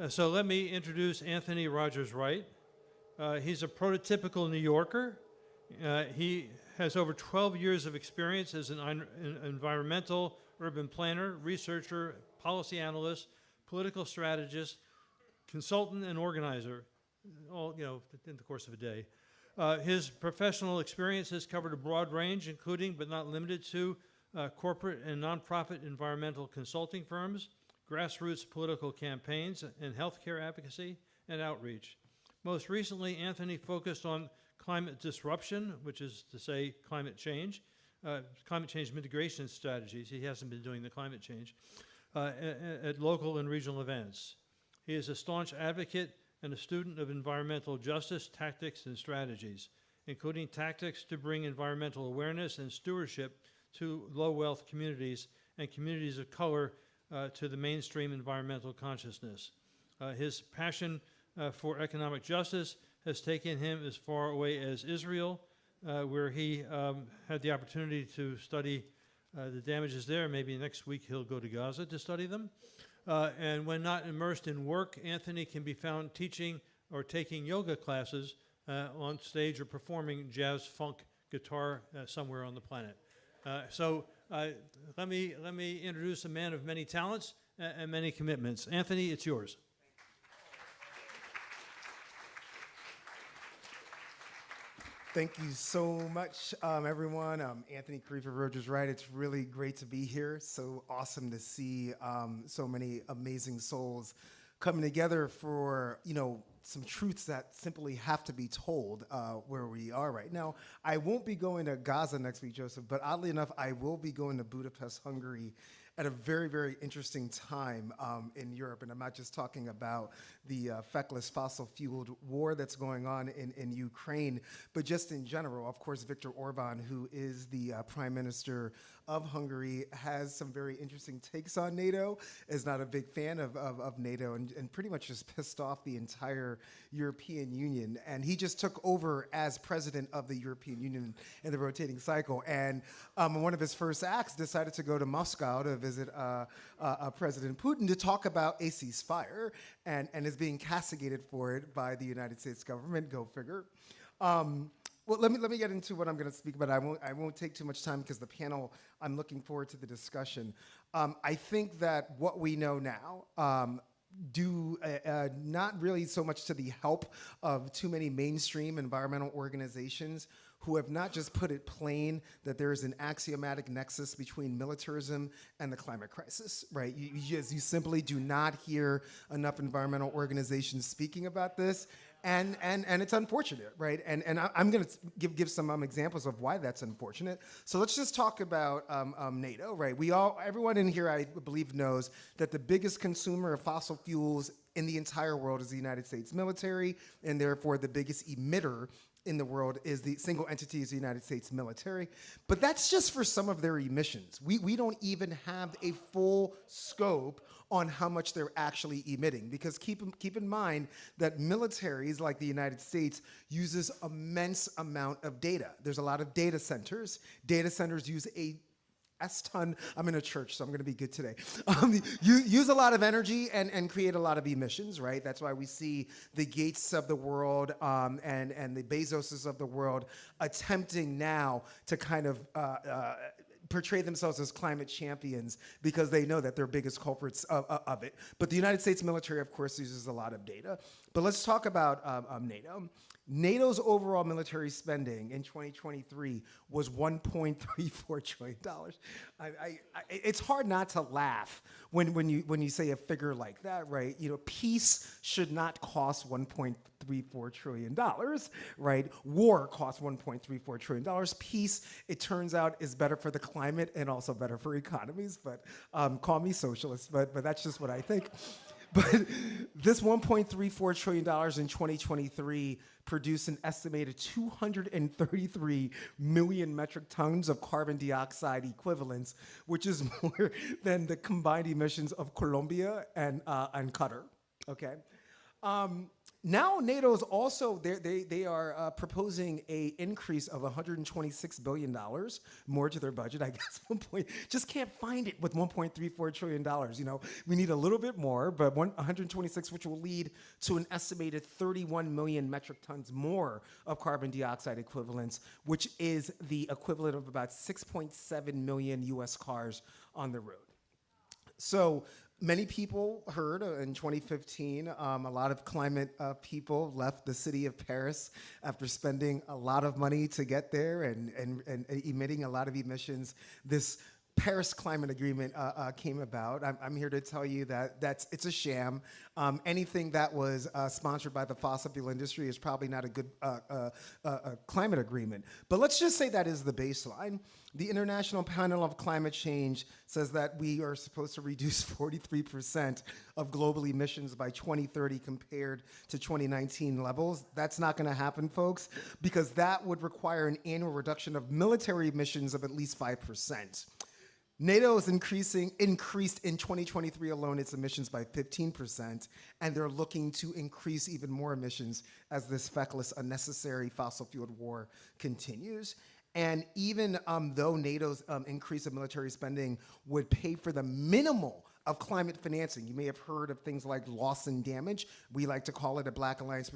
So let me introduce Anthony Rogers Wright. He's a prototypical New Yorker. He has over 12 years of experience as an environmental urban planner, researcher, policy analyst, political strategist, consultant, and organizer, all in the course of a day. His professional experience has covered a broad range, including but not limited to corporate and nonprofit environmental consulting firms, grassroots political campaigns, and healthcare advocacy and outreach. Most recently, Anthony focused on climate disruption, which is to say climate change mitigation strategies. He hasn't been doing the climate change, at local and regional events. He is a staunch advocate and a student of environmental justice, tactics, and strategies, including tactics to bring environmental awareness and stewardship to low-wealth communities and communities of color to the mainstream environmental consciousness. His passion for economic justice has taken him as far away as Israel, where he had the opportunity to study the damages there. Maybe next week he'll go to Gaza to study them. And when not immersed in work, Anthony can be found teaching or taking yoga classes on stage or performing jazz, funk, guitar somewhere on the planet. So let me introduce a man of many talents and many commitments. Anthony, it's yours. Thank you so much, everyone. Anthony Rogers Wright. It's really great to be here. So awesome to see so many amazing souls coming together for, some truths that simply have to be told where we are right now. I won't be going to Gaza next week, Joseph, but oddly enough, I will be going to Budapest, Hungary at a very, very interesting time in Europe. And I'm not just talking about the feckless fossil-fueled war that's going on in Ukraine, but just in general. Of course, Viktor Orban, who is the Prime Minister of Hungary, has some very interesting takes on NATO, is not a big fan of NATO, and pretty much just pissed off the entire European Union. And he just took over as president of the European Union in the rotating cycle. And one of his first acts decided to go to Moscow to visit President Putin to talk about a ceasefire, and is being castigated for it by the United States government. Go figure. Well, let me get into what I'm going to speak about. I won't take too much time because the panel, I'm looking forward to the discussion. I think that what we know now due not really so much to the help of too many mainstream environmental organizations who have not just put it plain that there is an axiomatic nexus between militarism and the climate crisis, right? You simply do not hear enough environmental organizations speaking about this. And it's unfortunate, right? And I'm going to give some examples of why that's unfortunate. So let's just talk about NATO, right? Everyone in here, I believe, knows that the biggest consumer of fossil fuels in the entire world is the United States military, and therefore the biggest emitter in the world is the single entity is the United States military. But that's just for some of their emissions. We don't even have a full scope on how much they're actually emitting, because keep in mind that militaries like the United States uses immense amount of data. There's a lot of data centers. Data centers use a S-ton, I'm in a church, so I'm gonna be good today. You use a lot of energy and create a lot of emissions, right? That's why we see the Gates of the world and the Bezoses of the world attempting now to kind of portray themselves as climate champions because they know that they're biggest culprits of it. But the United States military, of course, uses a lot of data. But let's talk about NATO. NATO's overall military spending in 2023 was $1.34 trillion. It's hard not to laugh when you say a figure like that, right? Peace should not cost $1.34 trillion, right? War costs $1.34 trillion. Peace, it turns out, is better for the climate and also better for economies. But call me socialist, but that's just what I think. But this $1.34 trillion in 2023 produced an estimated 233 million metric tons of carbon dioxide equivalents, which is more than the combined emissions of Colombia and Qatar, okay? Now NATO's also, they are proposing a increase of $126 billion more to their budget. I guess just can't find it with $1.34 trillion. You know, we need a little bit more, but 126, which will lead to an estimated 31 million metric tons more of carbon dioxide equivalents, which is the equivalent of about 6.7 million US cars on the road. So many people heard in 2015, a lot of climate people left the city of Paris after spending a lot of money to get there and emitting a lot of emissions. This Paris Climate Agreement came about. I'm here to tell you that it's a sham. Anything that was sponsored by the fossil fuel industry is probably not a good climate agreement. But let's just say that is the baseline. The International Panel of Climate Change says that we are supposed to reduce 43% of global emissions by 2030 compared to 2019 levels. That's not going to happen, folks, because that would require an annual reduction of military emissions of at least 5%. NATO is increased in 2023 alone its emissions by 15%, and they're looking to increase even more emissions as this feckless, unnecessary fossil-fueled war continues. And even though NATO's increase of military spending would pay for the minimal of climate financing, you may have heard of things like loss and damage. We like to call it a Black Alliance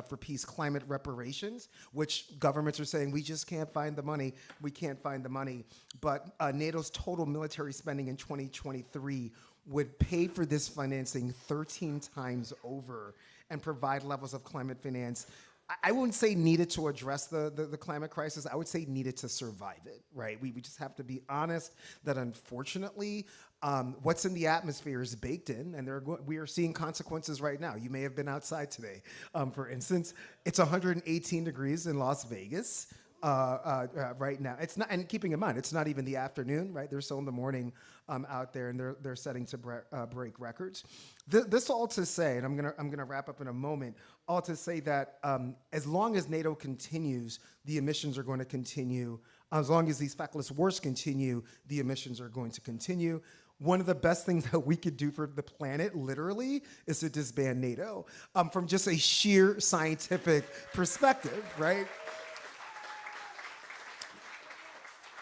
for Peace climate reparations, which governments are saying, we just can't find the money. We can't find the money. But NATO's total military spending in 2023 would pay for this financing 13 times over and provide levels of climate finance I wouldn't say needed to address the climate crisis. I would say needed to survive it, right? We just have to be honest that unfortunately, what's in the atmosphere is baked in, and we are seeing consequences right now. You may have been outside today. For instance, it's 118 degrees in Las Vegas right now. It's not, and keeping in mind, it's not even the afternoon, right? They're still in the morning out there, and they're setting to break records. This all to say, and I'm gonna wrap up in a moment. All to say that as long as NATO continues, the emissions are going to continue. As long as these feckless wars continue, the emissions are going to continue. One of the best things that we could do for the planet, literally, is to disband NATO from just a sheer scientific perspective, right?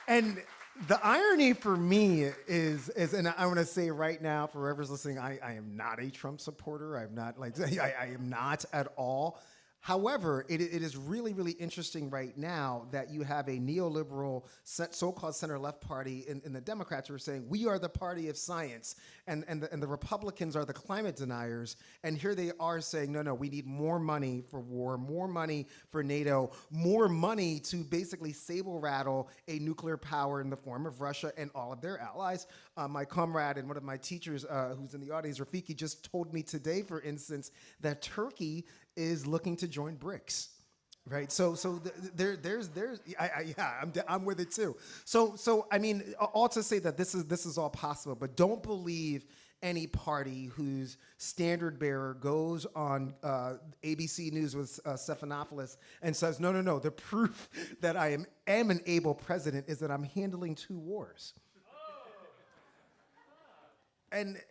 And the irony for me is, and I want to say right now, for whoever's listening, I am not a Trump supporter. I'm not like, I am not at all. However, it is really, really interesting right now that you have a neoliberal so-called center-left party in the Democrats who are saying, we are the party of science, and the Republicans are the climate deniers, and here they are saying, no, we need more money for war, more money for NATO, more money to basically saber-rattle a nuclear power in the form of Russia and all of their allies. My comrade and one of my teachers who's in the audience, Rafiki, just told me today, for instance, that Turkey is looking to join BRICS, right? So I'm with it too. So I mean, all to say that this is all possible, but don't believe any party whose standard bearer goes on ABC News with Stephanopoulos and says, no, the proof that I am an able president is that I'm handling 2 wars. And,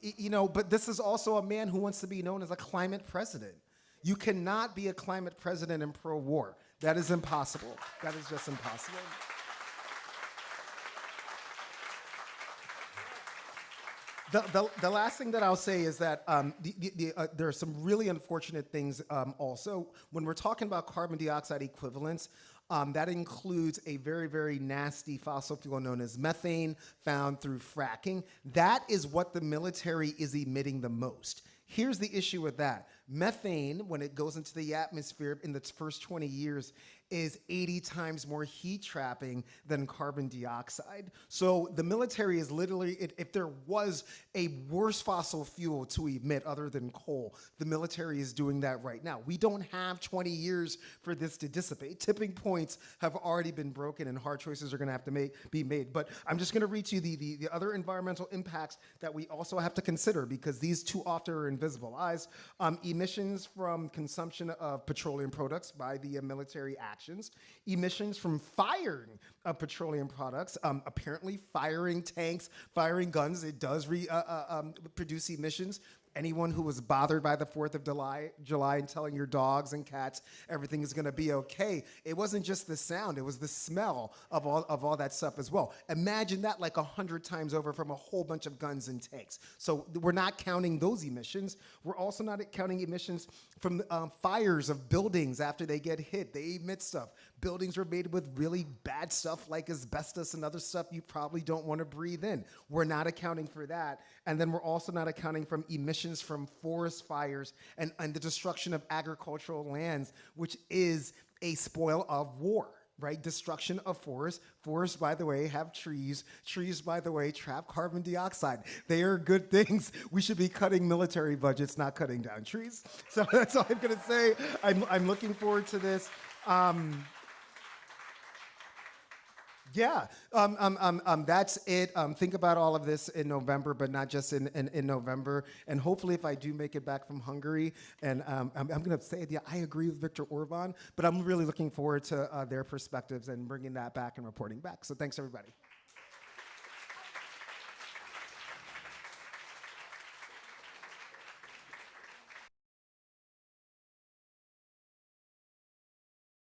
you know, but this is also a man who wants to be known as a climate president. You cannot be a climate president and pro-war. That is impossible. That is just impossible. The last thing that I'll say is that there are some really unfortunate things also. When we're talking about carbon dioxide equivalents, that includes a very, very nasty fossil fuel known as methane found through fracking. That is what the military is emitting the most. Here's the issue with that. Methane, when it goes into the atmosphere in its first 20 years, is 80 times more heat trapping than carbon dioxide. So the military is literally, if there was a worse fossil fuel to emit other than coal, the military is doing that right now. We don't have 20 years for this to dissipate. Tipping points have already been broken and hard choices are gonna have to be made. But I'm just gonna read you the other environmental impacts that we also have to consider because these too often are invisible eyes. Emissions from consumption of petroleum products by the military actions, emissions from firing of petroleum products, apparently firing tanks, firing guns, it does produce emissions, Anyone who was bothered by the 4th of July and telling your dogs and cats everything is going to be okay, it wasn't just the sound, it was the smell of all that stuff as well. Imagine that like 100 times over from a whole bunch of guns and tanks. So we're not counting those emissions. We're also not counting emissions from fires of buildings after they get hit. They emit stuff. Buildings were made with really bad stuff like asbestos and other stuff you probably don't want to breathe in. We're not accounting for that. And then we're also not accounting from emissions from forest fires and the destruction of agricultural lands, which is a spoil of war. Right? Destruction of forests. Forests, by the way, have trees. Trees, by the way, trap carbon dioxide. They are good things. We should be cutting military budgets, not cutting down trees. So that's all I'm going to say. I'm looking forward to this. That's it. Think about all of this in November, but not just in November. And hopefully, if I do make it back from Hungary, and I'm going to say, yeah, I agree with Viktor Orban, but I'm really looking forward to their perspectives and bringing that back and reporting back. So thanks, everybody.